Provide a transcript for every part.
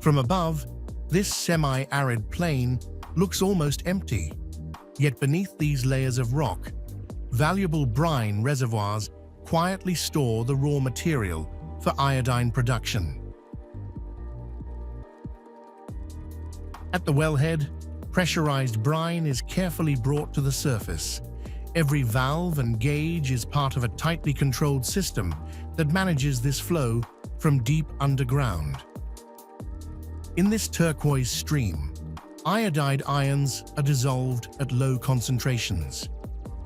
From above, this semi-arid plain looks almost empty. Yet beneath these layers of rock, valuable brine reservoirs quietly store the raw material for iodine production. At the wellhead, pressurized brine is carefully brought to the surface. Every valve and gauge is part of a tightly controlled system that manages this flow from deep underground. In this turquoise stream, iodide ions are dissolved at low concentrations.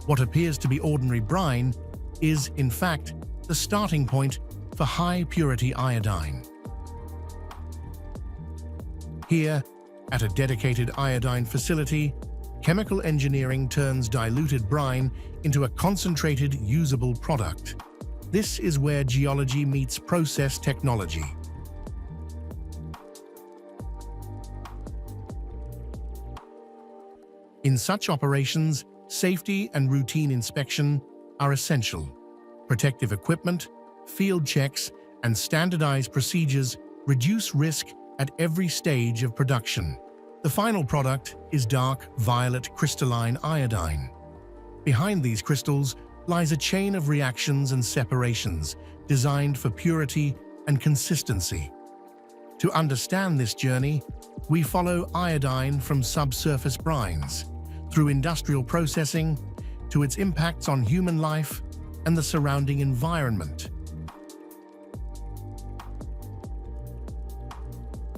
What appears to be ordinary brine is, in fact, the starting point for high-purity iodine. Here, at a dedicated iodine facility, chemical engineering turns diluted brine into a concentrated, usable product. This is where geology meets process technology. In such operations, safety and routine inspection are essential. Protective equipment, field checks, and standardized procedures reduce risk at every stage of production. The final product is dark violet crystalline iodine. Behind these crystals lies a chain of reactions and separations designed for purity and consistency. To understand this journey, we follow iodine from subsurface brines, through industrial processing, to its impacts on human life and the surrounding environment.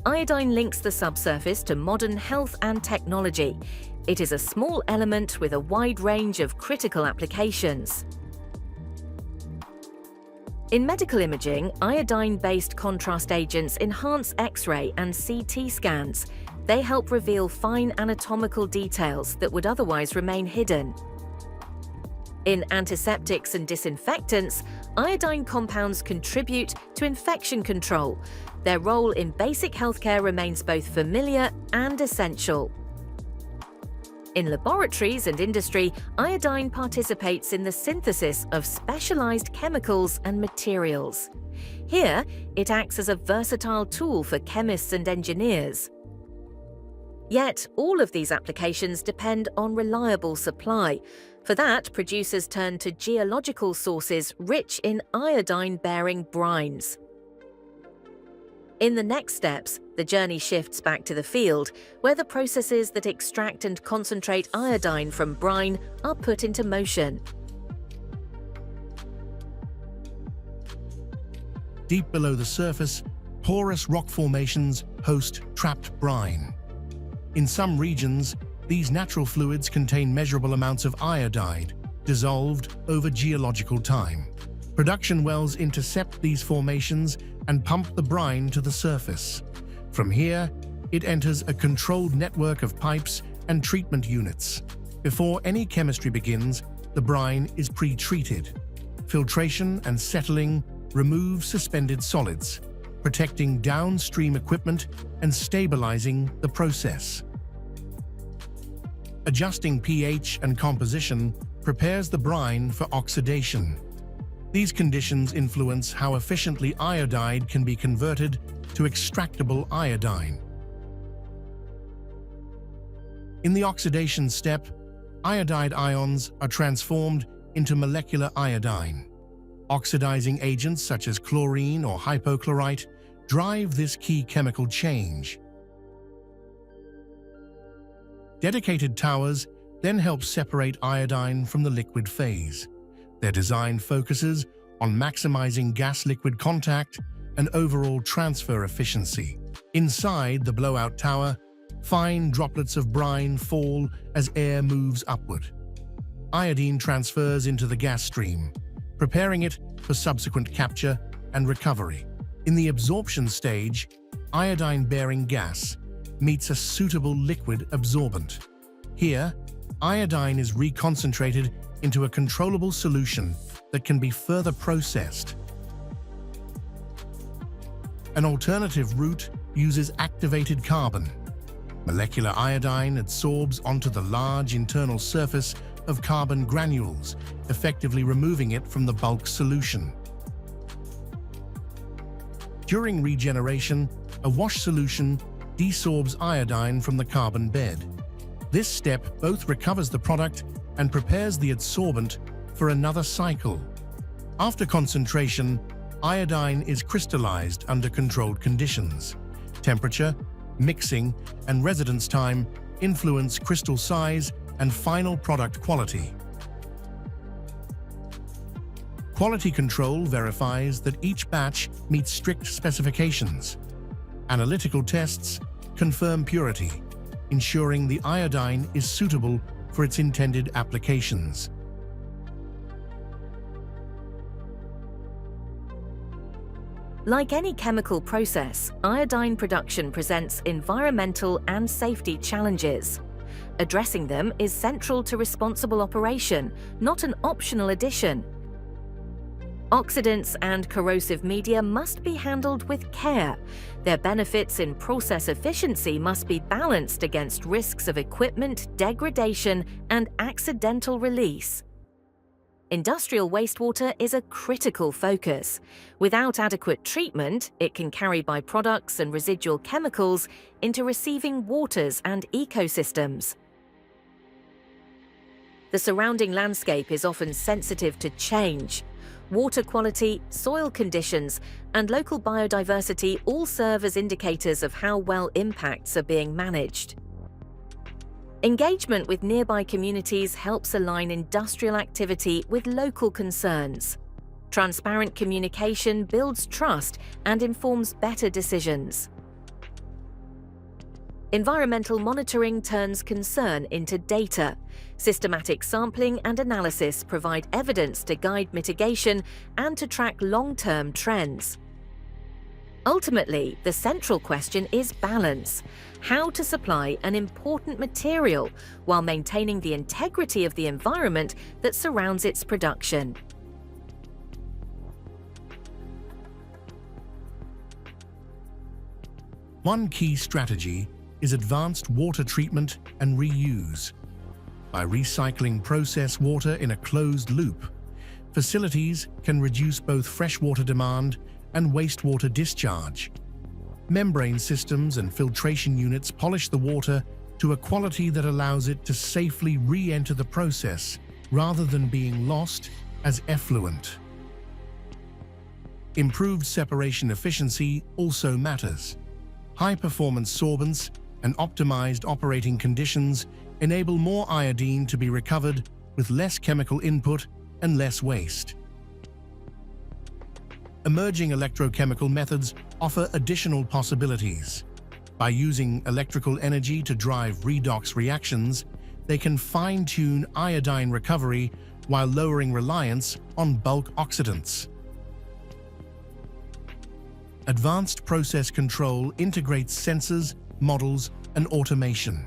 Iodine links the subsurface to modern health and technology. It is a small element with a wide range of critical applications. In medical imaging, iodine-based contrast agents enhance X-ray and CT scans. They help reveal fine anatomical details that would otherwise remain hidden. In antiseptics and disinfectants, iodine compounds contribute to infection control. Their role in basic healthcare remains both familiar and essential. In laboratories and industry, iodine participates in the synthesis of specialized chemicals and materials. Here, it acts as a versatile tool for chemists and engineers. Yet, all of these applications depend on reliable supply. For that, producers turn to geological sources rich in iodine-bearing brines. In the next steps, the journey shifts back to the field, where the processes that extract and concentrate iodine from brine are put into motion. Deep below the surface, porous rock formations host trapped brine. In some regions, these natural fluids contain measurable amounts of iodide, dissolved over geological time. Production wells intercept these formations and pump the brine to the surface. From here, it enters a controlled network of pipes and treatment units. Before any chemistry begins, the brine is pre-treated. Filtration and settling remove suspended solids, protecting downstream equipment and stabilizing the process. Adjusting pH and composition prepares the brine for oxidation. These conditions influence how efficiently iodide can be converted to extractable iodine. In the oxidation step, iodide ions are transformed into molecular iodine. Oxidizing agents such as chlorine or hypochlorite drive this key chemical change. Dedicated towers then help separate iodine from the liquid phase. Their design focuses on maximizing gas-liquid contact and overall transfer efficiency. Inside the blowout tower, fine droplets of brine fall as air moves upward. Iodine transfers into the gas stream, preparing it for subsequent capture and recovery. In the absorption stage, iodine-bearing gas meets a suitable liquid absorbent. Here, iodine is reconcentrated into a controllable solution that can be further processed. An alternative route uses activated carbon. Molecular iodine adsorbs onto the large internal surface of carbon granules, effectively removing it from the bulk solution. During regeneration, a wash solution desorbs iodine from the carbon bed. This step both recovers the product and prepares the adsorbent for another cycle. After concentration, iodine is crystallized under controlled conditions. Temperature, mixing, and residence time influence crystal size and final product quality. Quality control verifies that each batch meets strict specifications. Analytical tests confirm purity, ensuring the iodine is suitable for its intended applications. Like any chemical process, iodine production presents environmental and safety challenges. Addressing them is central to responsible operation, not an optional addition. Oxidants and corrosive media must be handled with care. Their benefits in process efficiency must be balanced against risks of equipment degradation and accidental release. Industrial wastewater is a critical focus. Without adequate treatment, it can carry byproducts and residual chemicals into receiving waters and ecosystems. The surrounding landscape is often sensitive to change. Water quality, soil conditions, and local biodiversity all serve as indicators of how well impacts are being managed. Engagement with nearby communities helps align industrial activity with local concerns. Transparent communication builds trust and informs better decisions. Environmental monitoring turns concern into data. Systematic sampling and analysis provide evidence to guide mitigation and to track long-term trends. Ultimately, the central question is balance: how to supply an important material while maintaining the integrity of the environment that surrounds its production. One key strategy is advanced water treatment and reuse. By recycling process water in a closed loop, facilities can reduce both freshwater demand and wastewater discharge. Membrane systems and filtration units polish the water to a quality that allows it to safely re-enter the process rather than being lost as effluent. Improved separation efficiency also matters. High-performance sorbents and optimized operating conditions enable more iodine to be recovered with less chemical input and less waste. Emerging electrochemical methods offer additional possibilities. By using electrical energy to drive redox reactions, they can fine-tune iodine recovery while lowering reliance on bulk oxidants. Advanced process control integrates sensors, models, and automation.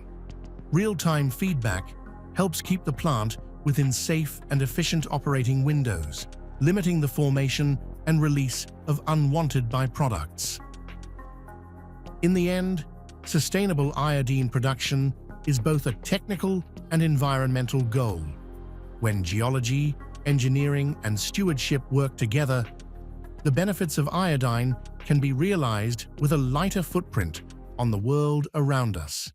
Real-time feedback helps keep the plant within safe and efficient operating windows, limiting the formation and release of unwanted byproducts. In the end, sustainable iodine production is both a technical and environmental goal. When geology, engineering, and stewardship work together, the benefits of iodine can be realized with a lighter footprint on the world around us.